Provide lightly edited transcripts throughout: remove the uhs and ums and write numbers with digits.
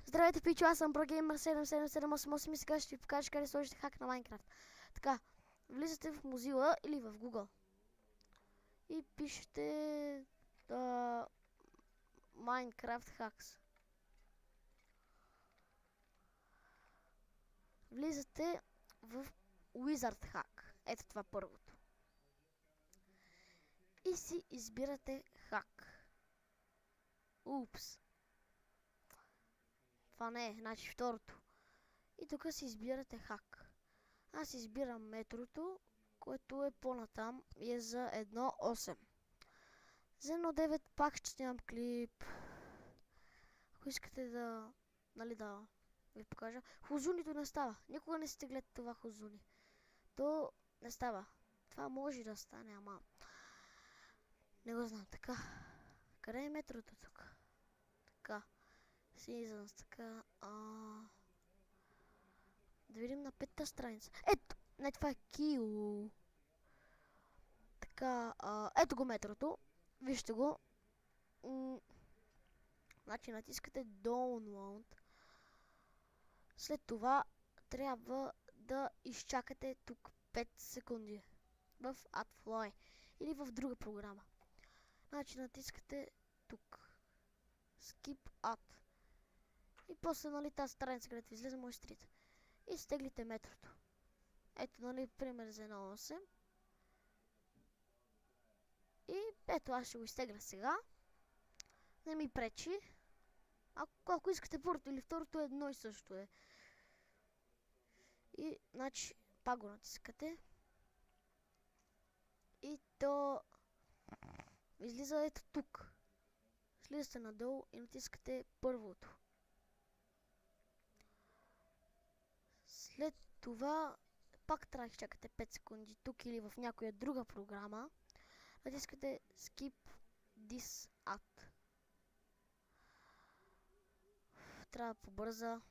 Здравейте, пичо, аз съм ProGamer7778 и сега ще ви покажа къде сложите хак на Minecraft. Така, влизате в Mozilla или в Google и пишете Minecraft Hacks. Влизате в Wizard Hack. Ето това първото. И си избирате хак. Упс. Това не е, значи второто. И тук си избирате хак. Аз избирам метрото, което е по-натам и е за 1.8. За 1.9 пак ще снимам клип. Ако искате да ви покажа. Хозунито не става. Никога не сте гледали това хозуни. То не става. Това може да стане, ама не го знам. Така. Къде е метрото тук? Така. Seasons, така. Да видим на петта страница. Ето! Не, това е кило. Така, ето го метрото. Вижте го. Значи натискате Download. След това трябва да изчакате тук 5 секунди. В AdFly. Или в друга програма. Значи натискате тук. Skip Ad. И после, нали, тази страница, където излезе мой стрит. И стеглите метрото. Ето, нали, пример за 1.8. И ето, аз ще го изтегля сега. Не ми пречи. Ако искате първото или второто, едно и също е. И, значи, пак го натискате. И то излиза ето тук. Слизате надолу и натискате първото. След това пак трябва да чакате 5 секунди тук или в някоя друга програма. Натискате Skip This Ad. Трябва да побърза.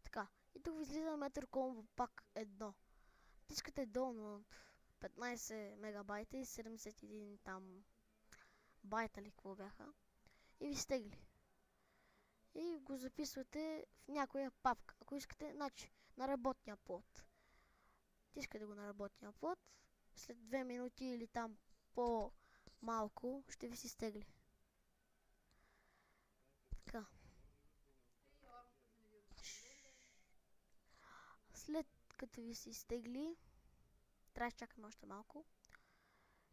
Така. И тук излиза метър комбо пак едно. Натискате Download 15 мегабайта и 71 там байта ли какво бяха. И ви стегли. И го записвате в някоя папка. Ако искате, значи на работния плод. Тискате го на работния плод. След 2 минути или там по-малко ще ви си стегли. Така. След като ви си стегли, трябва да чакаме още малко.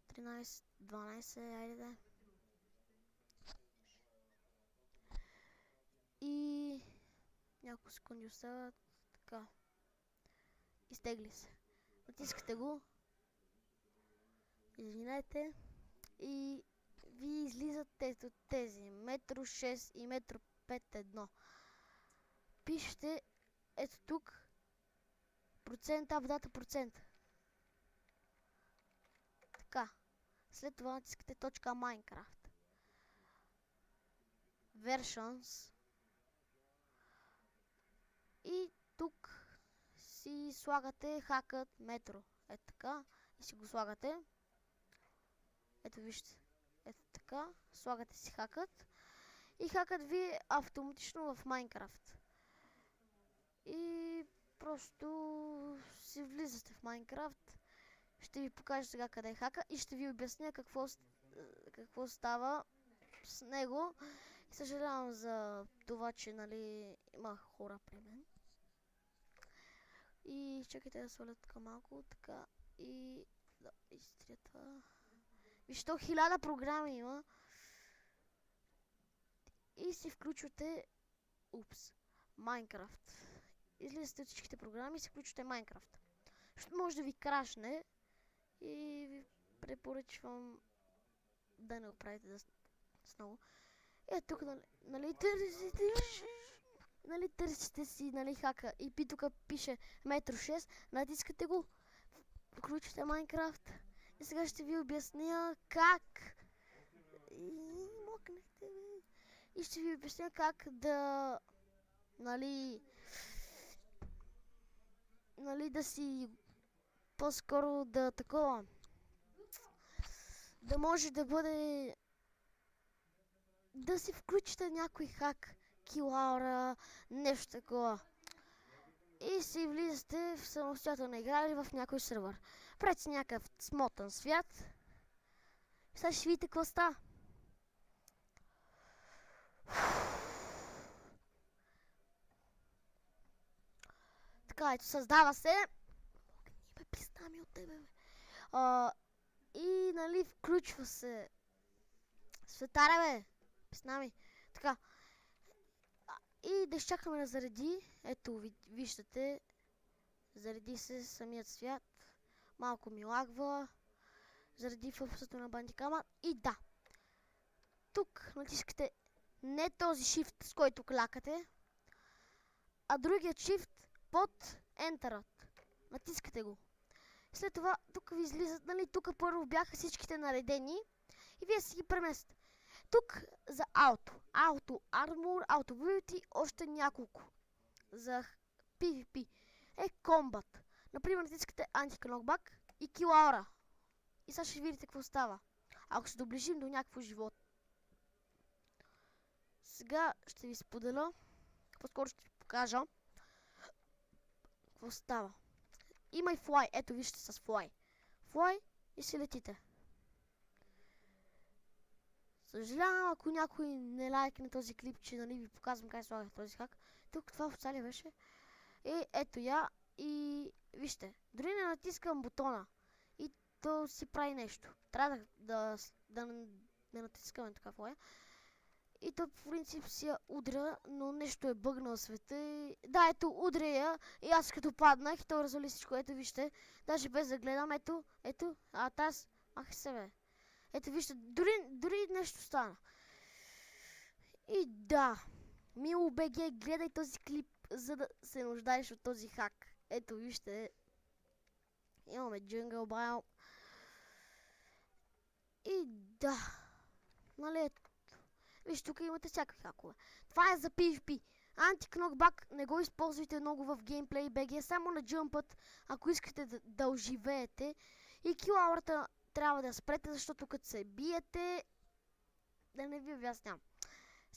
13, 12, айде да. И няколко секунди остават. Така. Изтегли се. Натискате го. Извинете. И ви излизат тези. Метро 6 и метро 5.1. Пишете ето тук. Процент, апдата процент. Така. След това натискате точка Minecraft. Versions. И тук си слагате хакът метро. Ето така. И си го слагате. Ето вижте. Ето така. Слагате си хакът. И хакът ви е автоматично в Minecraft. И просто си влизате в Minecraft. Ще ви покажа сега къде е хака и ще ви обясня какво става с него. И съжалявам за това, че, нали, има хора при мен. И чакайте да сваля така малко, така и да изтрия това. Вижте, 1000 програми има. И си включвате Minecraft. Излизате от всичките програми и си включвате Minecraft. Защото може да ви крашне и ви препоръчвам да не го правите снова. Ето тук, нали търсите си, нали, хака и тук пише метро 6, натискате го, включите Minecraft и сега ще ви обясня как и ще ви обясня как да нали да си по-скоро да такова да може да бъде да си включите някой хак, килаура, нещо такова. И си влизате в самостоятелна игра или в някой сервер. Правите си някакъв смотан свят. Сега ще видите какво става. Така, ето създава се. Бе, пизда ми от тебе, бе. И, нали, включва се светаря, бе. Пизда ми. Така. И да изчакаме да зареди. Ето, виждате. Зареди се самият свят. Малко ми лагва. Заради в описато на Бандикама. И да. Тук натискате не този shift, с който клякате, а другият shift под ентърът. Натискате го. След това тук ви излизат, нали, тук първо бяха всичките наредени и вие си ги преместите. Тук за ауто, армор, ауто ability, още няколко. За PvP е комбат. Например, натискате антикнокбак и килаура. И сега ще видите какво става. Ако се доближим до някакво живот. Сега ще ви споделя, по-скоро ще ви покажа какво става. Има и флай, ето вижте с флай. Флай и си летите. Съжалявам, ако някой не лайкне този клип, че нали ви показвам как слагах този хак. Тук това в цялия беше. И ето я и вижте, дори не натискам бутона и то си прави нещо. Трябва да не натискаме така флай. И то по принцип си я удря, но нещо е бъгнал света и... Да, ето, удря я и аз като паднах и то развали всичко. Ето вижте, даже без да гледам, ето, аз... Ах се бе. Ето вижте, дори нещо стана. И да, Мило БГ, гледай този клип, за да се нуждаеш от този хак. Ето вижте, имаме Jungle Biome. И да, нали ето. Виж, тук имате всякакви хакове. Това е за PvP. Антикнокбак не го използвайте много в геймплей BG, само на джъмпът, ако искате да оживеете. И килаурата трябва да спрете, защото като се биете, да не ви обяснявам.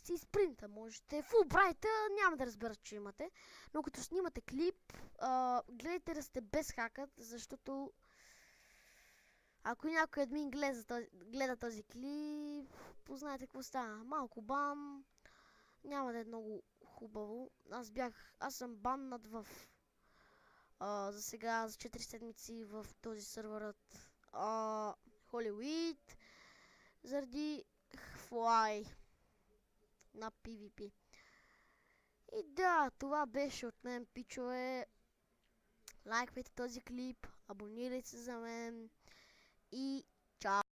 Си спринта можете, фулбрайта няма да разберат, че имате. Но като снимате клип, гледайте да сте без хакът, защото ако някой админ гледа този клип, познаете какво става. Малко бан, няма да е много хубаво. Аз съм баннат за сега, за 4 седмици в този серверът Hollywood, заради флай на PvP. И да, това беше от мен, пичове. Лайквайте този клип, абонирайте се за мен и чао!